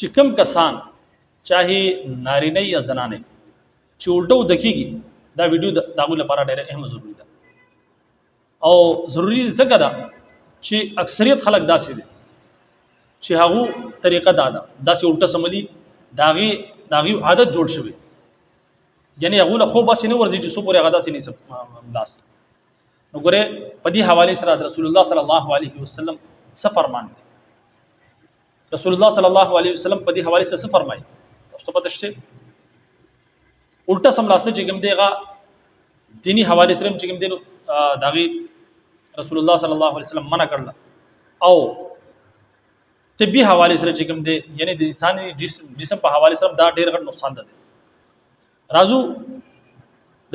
چې کوم کسان چاهي نارینه یا زنانه چې الټو دکېږي دا ویډیو د هغوی لپاره ډېره اهم ضروري ده او ضروري ځکه ده چې اکثریت خلک داسې دي چې هغو طریقه دا ده داسې الټه سملي د هغې عادت جوړ شوی یعنی هغو له خوب هسې نه ورځي چې څو پورې هغه داسې نیسي لاس نو ګورې په دې حوالې سره د رسول الله صلی الله علیه وسلم څه فرمان دی رسول الله صلی الله علیه وسلم په دې حوالې سره څه فرمایي تاسو ته پته شته الټه سملاسته چې کوم دی هغه دینی حوالې سره چې کوم دی نو د هغې رسول الله صلی الله علیه وسلم منع کړله او طبي حوالې سره چې کوم دی یعنی د انساني جسم په حوالې سره دا ډېر غټ نقصان ده راځو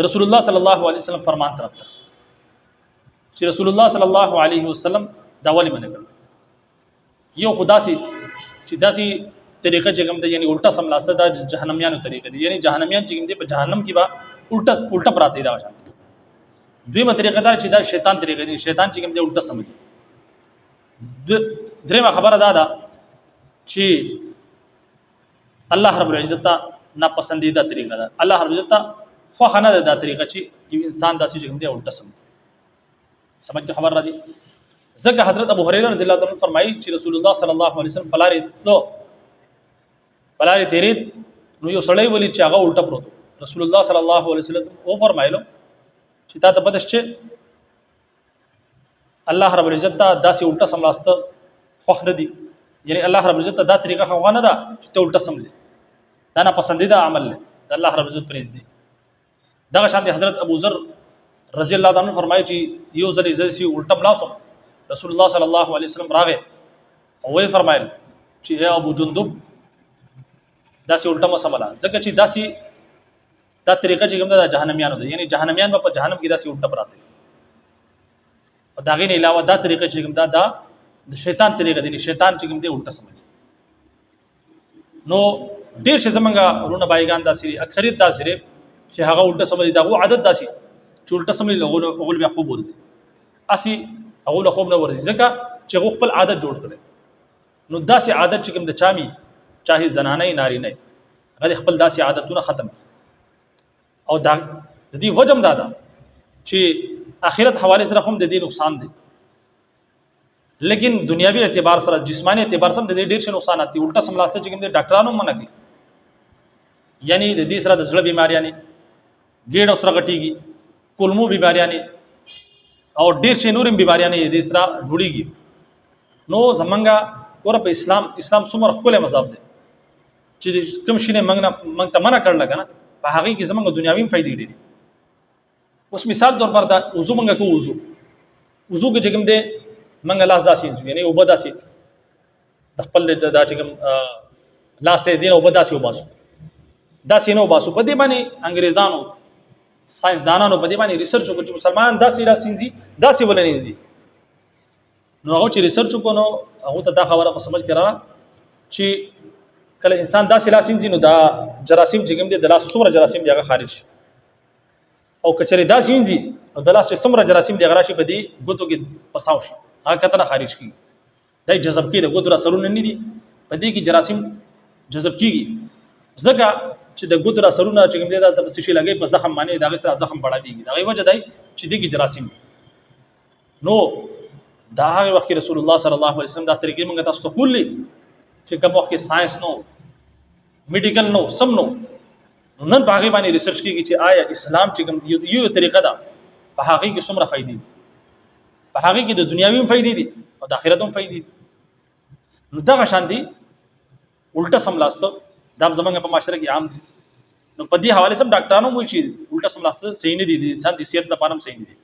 د رسول الله صلی الله علیه وسلم فرمان طرف ته چې رسول الله صلی الله علیه وسلم دا ولې منع کړل یو خدا سي چې داسې طریقه چې کوم دی یعنی الټه سملاسته دا جهنميانو طریقه دي یعنی جهنميان چې کوم دی په جهنم کې با الټه پراته دا شانت دویمه طریقه دا چې دا شیطان طریقه دي شیطان چې کوم دی الټه سمجي درېمه خبره دا ده چې الله رب العزت ته ناپسندیده طریقه ده الله رب العزت ته خوښه نه ده دا طریقه چې یو انسان داسې چې کوم دی الټه سمجھ کې خبر راځي ځکه حضرت ابو هريره رضی الله عنه فرمایي چې رسول الله صلی الله علیه وسلم پلارې تیرید نو یو سړی ولید چې هغه الټه پروت رسول الله صلی الله علیه وسلم او فرمایلو چې تا ته پته شته الله رب العزت ته داسې الټه سملاسته خوښ نه دي یعنی الله رب العزت ته دا طریقه خوښه نه ده چې ته الټه سملې دا نه پسندیده عمل دی د الله رب العزت پرېز دی دغه شان حضرت ابو ذر رضی الله عنه فرمایي چې یو ځل زه الټه ملاسم رسول الله صلی الله علیه وسلم راغی او وی فرمایل چې اے ابو جندب داسې الټه مه سمله ځکه چې داسې دا طریقه چې کوم ده جهنميانو ده یعنی جهنميان به په جهنم کې داسې الټه پراته او د هغې نه علاوه دا طریقه چې کوم ده دا د شیطان طریقه دی شیطان چې کوم دی الټه سملي نو ډېر شي زمونږ ورونه بایګان داسې اکثریت داسې دی چې هغه الټه سملي د هغو عادت داسې چې الټه سملي هغوی بیا خوب ورځي هسې هغو له خوب نه ورځي ځکه چې هغو خپل عادت جوړ کړی نو داسې عادت چې کوم د چامي چاهي زنانه نارینه هغه خپل داسې عادتونه ختم کړي او دا د دې وجه هم دا ده چې آخرت حواله سره هم د دې نقصان دی لیکن دنیاوی اعتبار سره جسمانی اعتبار سره د دې ډېر شي نقصانات دي الټه سملاسته چې کوم د ډاکټرانو منع کوي یعنی د دې سره د زړه بیماریاں ګېډ او سره غټيږي کولمو بیماریاں او ډېر شي نورم بیماریاں د دې سره جوړيږي نو زمونږه ګوره په اسلام څومره ښکلی مذهب دی چې کوم شي نه موږ ته منع کړل کنه په هغې کې زمونږ دنیاوي هم فایدې ډېرې اوس مثال طور پر دا وضو موږ کوو وضو کې چې کوم دی موږ لاس داسې انځو یعنی اوبه داسې د خپل دا چې کوم لاس ته دی اوبه داسې وباسو داسې نه وباسو په دې باندې انګریزانو ساينسدانانو په دې باندې ریسرچ وکړي چې مسلمان داسې لاس انځي داسې ولنه انځي نو هغه چې ریسرچ وکړو نو هغه ته دا خبره په سمجھ کې را چې کله انسان داسې لاس انځي نو دا جراثیم چې کوم دي د لاس څومره جراثیم دی هغه خارج شي او کچره داسې انځي نو د لاس څومره جراثیم دی هغه راشي په دې ګوتو کې پساو شي هغه کتنه خارج کیږي دا جذب کیږي ګوتو را سرونه نه دي په دې کې جراثیم جذب کیږي ځکه چې د ګوتو را سرونه چې کوم دي دا په شي لګي په زخم باندې دا غسر زخم بڑھاويږي دا وجه دی چې دې کې جراثیم نو دا هغه وخت رسول الله صلی الله علیه وسلم دا طریقې موږ تاسو ته خولې چې کوم وخت ساينس نو میډیکل نو سم نو نن په هغه باندې ریسرچ کیږي چې آیا اسلام چې کوم یو طریقه ده په هغه کې څومره فائدې دي په هغه کې د دنیاوي هم فائدې دي او د آخرت هم فائدې دي نو دا شان دي الټه سملاسته دا زمونږ په معاشره کې عام دي نو په دې حواله سم ډاکټرانو وایي چې الټه سملاسته صحیح نه دي د انسان د صحت لپاره هم صحیح نه دي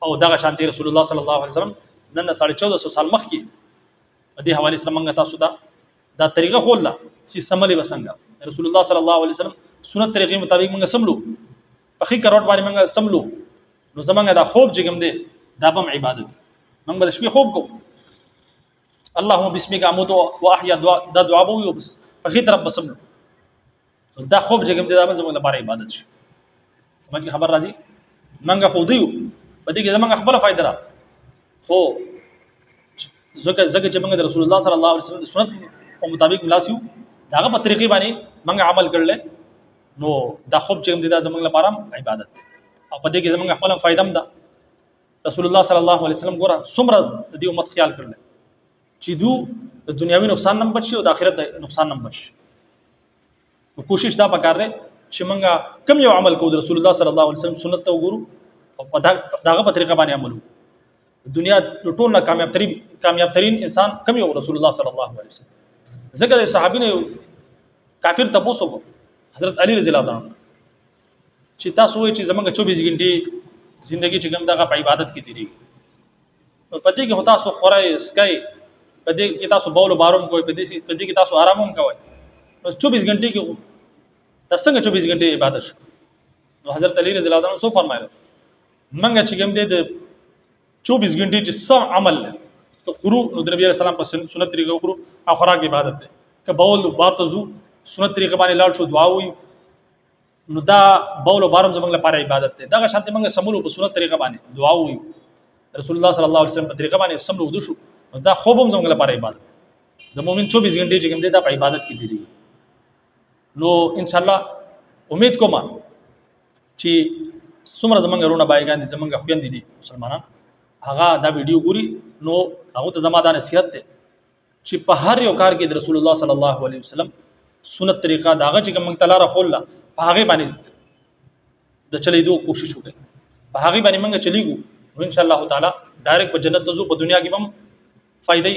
او دا شان دي رسول الله صلی الله علیه وسلم نن 1450 سال مخکې په دې حواله سره موږ تاسو ته دا طریقه خوله چې سملي وسنګ رسول الله صلی الله علیه وسلم سنت طریقې مطابق موږ سملو په خې کروټ باندې موږ سملو نو زمونږ دا خوب چې کوم دی دا هم عبادت موږ به شپې خوب کو اللهم بسمک اموت واحیا دا دعا به وي په خې طرف بسملو دا خوب چې کوم دی دا زموږ لپاره عبادت شي سمجھ کې خبر راځي موږ خو دیو په دې کې زمونږ خپل فائدہ را خو زکه چې موږ د رسول الله صلی الله علیه وسلم د سنت په مطابق ملاسیو داغه په طریقې باندې موږ عمل کړل نو دا خوب چې موږ دا زموږ لپاره عبادت دی او په دې کې زموږ خپل فائدہ هم ده رسول الله صلی الله علیه وسلم ګوره څومره د دې امت خیال کړل چې دو د دنیوي نقصان نه بچي او د آخرت د نقصان نه بچي نو کوشش دا پکار دی چې موږ کم یو عمل کوو د رسول الله صلی الله علیه وسلم سنت ته وګورو او په داغه په طریقه باندې عمل وکړو دنیا ټول نه کامیاب ترین انسان کم یو رسول الله صلی الله علیه وسلم ځکه د صحابینو کافر تاسو کو حضرت علی رضی الله عنه چې تاسو وایي چې زمونږ 24 غنټې ژوندۍ چې کوم دغه په عبادت کې تیری نو پدې کې هوتا سو خورای اسکای پدې کې تاسو بول باروم کوی پدې کې تاسو آرام هم کوی نو 24 غنټې کې تاسو 24 غنټې عبادت شو نو حضرت علی رضی الله عنه سو فرمایله منګه چې کوم دې 24 غنټې چې سم عمل تو خرو نو د نبی رسول الله په سنت طریقه خرو او خوراک عبادت ده که بول بار تزو سنت طریقه باندې لاړ شو دعا وي نو دا بول او بارم زمنګ لپاره عبادت ده دا شانته موږ سمولو په سنت طریقه باندې دعا وي رسول الله صلی الله علیه وسلم په طریقه باندې سملو ودو شو دا خوب هم زمنګ لپاره عبادت ده د مؤمن 24 غنټې چې کوم دي دا په عبادت کې دي نو ان شاء الله امید کوم چې څومره زمنګ رونه بایګان دي زمنګ خويندې دي مسلمانان هغه دا ویډیو ګوري نو هغه ته زما دا نصیحت ده چې په هر یو کار کې د رسول الله صلی الله علیه وسلم سنت طریقه داغه چې کوم تعالی راخول په هغه باندې د چلیدو کوشش وکړي په هغه باندې موږ چلیږو نو ان شاء الله تعالی ډایرکټ په جنت ته ځو په دنیا کې هم فائدې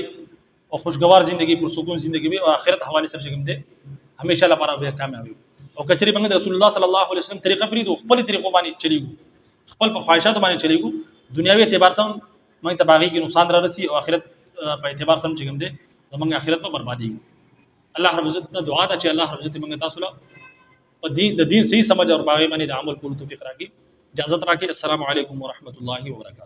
او خوشگوار ژوندۍ پر سکون ژوندۍ او آخرت حواله سره کوم دي همیشه لپاره به کامیابی او کچري موږ رسول الله صلی الله علیه وسلم طریقه پریدو خپل طریقو باندې چلیږو خپل په خواهشات باندې چلیږو دنیاوی اعتبار سم موږ ته باغی کې نقصان را رسی او آخرت په اعتبار سم چې کوم دي زمونږ آخرت په بربادي الله رب عزت دعا ده چې الله رب عزت موږ تاسو له په دین د دین صحیح سمجھ او باغی باندې د عمل کولو توفیق راکړي اجازه راکړي السلام علیکم ورحمت الله وبرکاته